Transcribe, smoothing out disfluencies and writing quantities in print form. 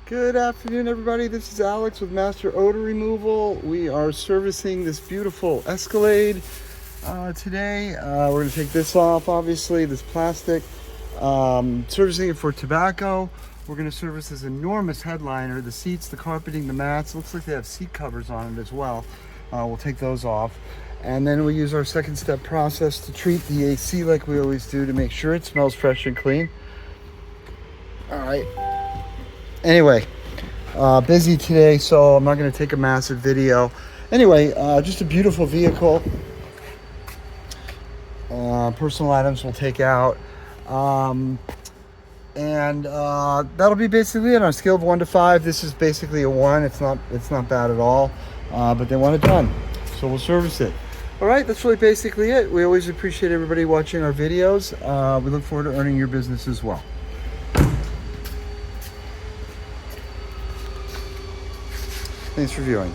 Good afternoon, everybody. This is Alex with Master Odor Removal. We are servicing this beautiful Escalade today. We're going to take this off, obviously, this plastic. Servicing it for tobacco. We're going to service this enormous headliner, the seats, the carpeting, the mats. Looks like they have seat covers on it as well. We'll take those off. And then we'll use our second step process to treat the AC like we always do to make sure it smells fresh and clean. All right. Anyway, busy today, so I'm not going to take a massive video. Anyway, just a beautiful vehicle. Personal items we'll take out. And that'll be basically it. On a scale of 1 to 5, this is basically a 1. It's not bad at all, but they want it done, so we'll service it. All right, that's really basically it. We always appreciate everybody watching our videos. We look forward to earning your business as well. Thanks for viewing.